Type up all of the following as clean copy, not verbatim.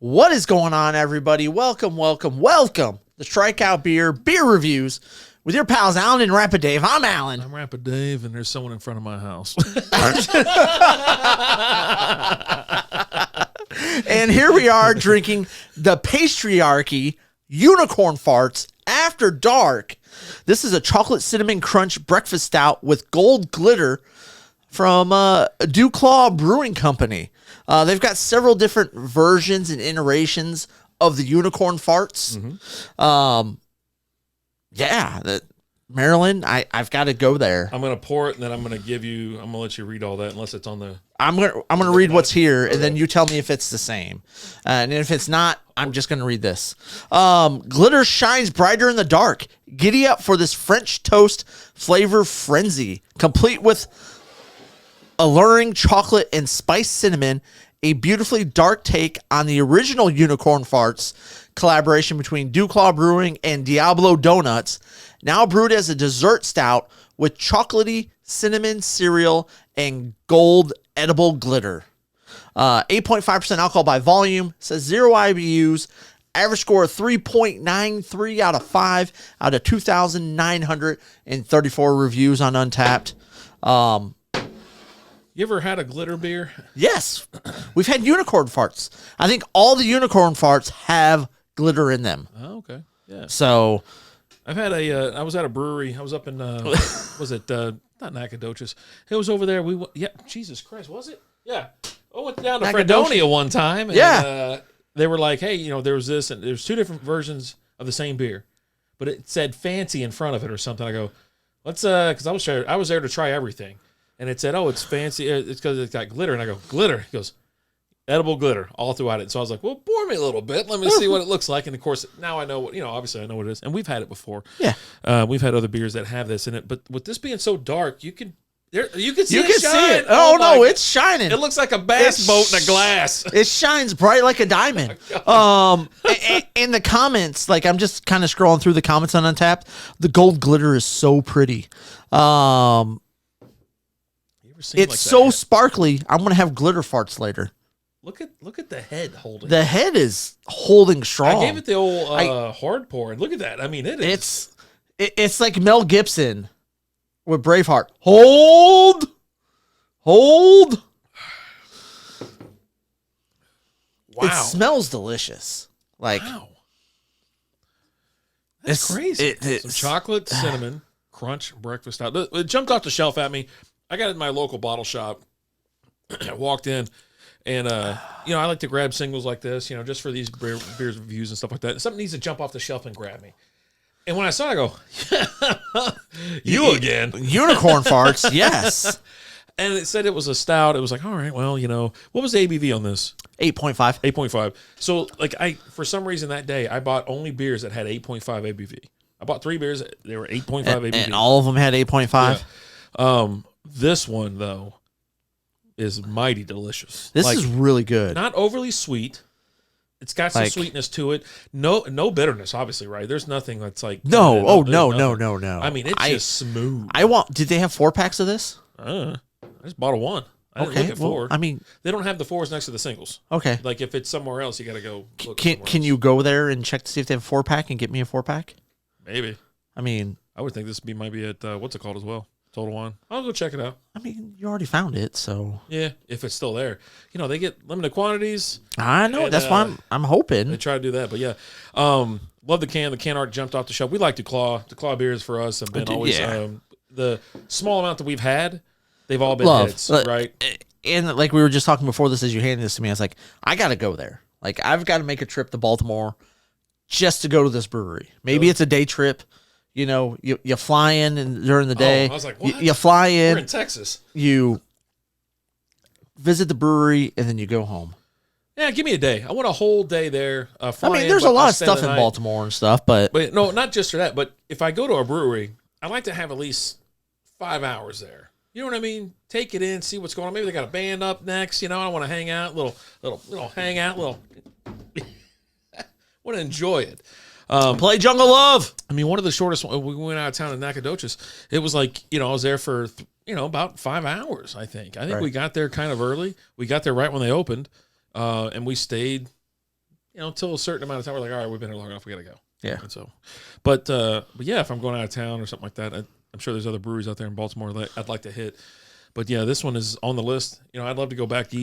What is going on, everybody? Welcome. The Strikeout beer reviews with your pals Alan and Rapid Dave. I'm Alan. I'm Rapid Dave, and there's someone in front of my house. And here we are drinking the PastryArchy Unicorn Farts After Dark. This is a chocolate cinnamon crunch breakfast stout with gold glitter from Duclaw Brewing Company. They've got several different versions and iterations of the unicorn farts. Maryland, I've got to go there. I'm gonna pour it, and then I'm gonna let you read all that, unless it's on the. I'm gonna read what's here, and then you tell me if it's the same. And if it's not, I'm just gonna read this. Glitter shines brighter in the dark. Giddy up for this French toast flavor frenzy, complete with alluring chocolate and spiced cinnamon. A beautifully dark take on the original Unicorn Farts collaboration between Duclaw Brewing and Diablo Donuts, now brewed as a dessert stout with chocolatey cinnamon cereal and gold edible glitter. 8.5% alcohol by volume, says 0 IBUs, average score of 3.93 out of 5 out of 2,934 reviews on Untapped. You ever had a glitter beer? Yes, we've had unicorn farts. I think all the unicorn farts have glitter in them. Oh, okay. Yeah. So I've had I was at a brewery. I was up in, was it, not Nacogdoches. It was over there. Jesus Christ, was it? Yeah. I went down to Fredonia one time. And, they were like, hey, there was this, and there's two different versions of the same beer, but it said fancy in front of it or something. I go, let's, because I was there to try everything. And it said, oh, it's fancy. It's because it's got glitter. And I go, glitter? He goes, edible glitter all throughout it. So I was like, well, pour me a little bit. Let me see what it looks like. And, of course, now I know what, obviously I know what it is. And we've had it before. Yeah. We've had other beers that have this in it. But with this being so dark, you can see it. Oh, no, it's shining. It looks like a bass boat in a glass. It shines bright like a diamond. In the comments, like I'm just kind of scrolling through the comments on Untapped. The gold glitter is so pretty. It's so sparkly. I'm gonna have glitter farts later. Look at the head holding. The head is holding strong. I gave it the old hard pour, and look at that. I mean, it's like Mel Gibson with Braveheart. Hold. Wow. It smells delicious. Wow. That's crazy. Some chocolate cinnamon crunch breakfast stout. It jumped off the shelf at me. I got it in my local bottle shop. I walked in, and I like to grab singles like this, just for these beers reviews and stuff like that. Something needs to jump off the shelf and grab me. And when I saw it, I go, you again. Unicorn farts, yes. And it said it was a stout. It was like, all right, well, what was the ABV on this? 8.5. 8.5. So, for some reason that day, I bought only beers that had 8.5 ABV. I bought 3 beers. They were 8.5 ABV. And all of them had 8.5? Yeah. This one, though, is mighty delicious. This is really good. Not overly sweet. It's got some sweetness to it. No bitterness, obviously, right? There's nothing that's like... No. No. I mean, it's just smooth. Did they have 4-packs of this? I just bought one. I didn't look at 4. I mean... They don't have the 4s next to the singles. Okay. Like, if it's somewhere else, you got to go look Can you go there and check to see if they have a 4-pack and get me a 4-pack? Maybe. I mean... I would think this might be at, what's it called as well? Total Wine. I'll go check it out. I mean, you already found it, so... Yeah, if it's still there. They get limited quantities. I know. That's why I'm hoping. They try to do that, but yeah. Love the can. The can art jumped off the shelf. We like Duclaw. Duclaw beers for us have been always... the small amount that we've had, they've all been hits, right? And like we were just talking before this, as you handed this to me, I was like, I got to go there. Like, I've got to make a trip to Baltimore just to go to this brewery. Maybe it's a day trip. You fly in and during the day. I was like, what? You fly in. We're in Texas. You visit the brewery, and then you go home. Yeah, give me a day. I want a whole day there. There's a lot of stuff in Baltimore and stuff, but no, not just for that. But if I go to a brewery, I like to have at least 5 hours there. You know what I mean? Take it in, see what's going on. Maybe they got a band up next. I want to hang out, little hang out, want to enjoy it. Play Jungle Love. I mean, one of the shortest, we went out of town in Nacogdoches. It was like, I was there for, about 5 hours, I think. We got there kind of early. We got there right when they opened, and we stayed until a certain amount of time, we're like, all right, we've been here long enough, we got to go. Yeah. And so, but yeah, if I'm going out of town or something like that, I'm sure there's other breweries out there in Baltimore that I'd like to hit. But yeah, this one is on the list. I'd love to go back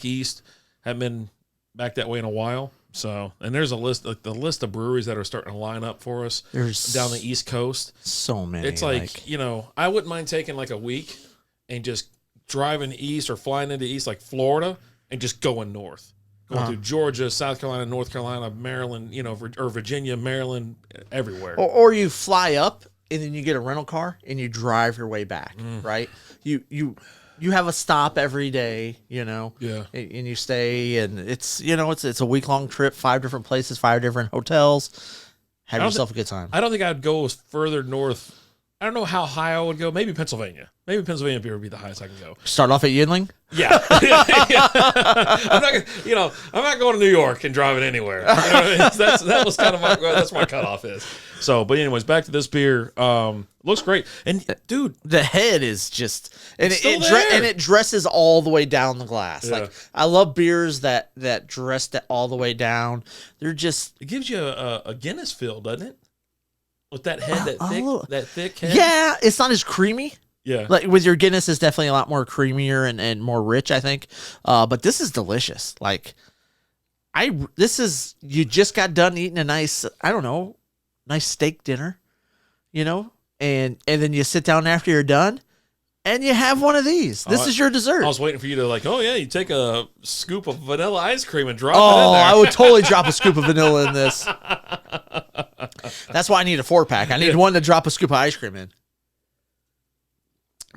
east. Haven't been back that way in a while. So, and there's a list, like the list of breweries that are starting to line up for us down the East Coast. So many. It's like I wouldn't mind taking like a week and just driving east or flying into east, like Florida, and just going north. Going through Georgia, South Carolina, North Carolina, Maryland, or Virginia, Maryland, everywhere. Or you fly up and then you get a rental car and you drive your way back, right? You have a stop every day, Yeah. and you stay, and it's a week-long trip, 5 different places, 5 different hotels. Have yourself a good time. I don't think I'd go further north. I don't know how high I would go. Maybe Pennsylvania. Maybe Pennsylvania would be the highest I can go. Start off at Yinling? Yeah. I'm not going to New York and driving anywhere. That was kind of that's my cutoff is. So, but anyways, back to this beer. Looks great. And dude, the head is just it dresses all the way down the glass. Yeah. Like I love beers that dress all the way down. They're just it gives you a Guinness feel, doesn't it? With that head, that thick head. Yeah, it's not as creamy. Yeah. Like with your Guinness, it's definitely a lot more creamier and more rich, I think. But this is delicious. Like you just got done eating a nice, nice steak dinner, and then you sit down after you're done and you have one of these. This is your dessert. I was waiting for you to you take a scoop of vanilla ice cream and drop it in there. I would totally drop a scoop of vanilla in this. That's why I need a 4-pack. I need one to drop a scoop of ice cream in.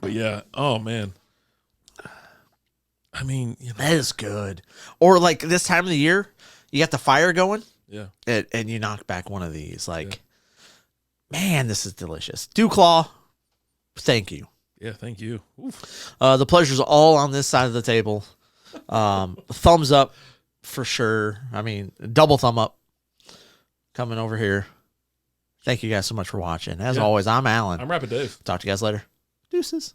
But yeah, oh man. I mean, that is good. Or like this time of the year, you got the fire going. Yeah. And you knock back one of these. Man, this is delicious. Duclaw, thank you. Yeah, thank you. Oof. The pleasure's all on this side of the table. Thumbs up for sure. I mean, double thumb up coming over here. Thank you guys so much for watching. As always, I'm Alan. I'm Rapid Dave. Talk to you guys later. Deuces.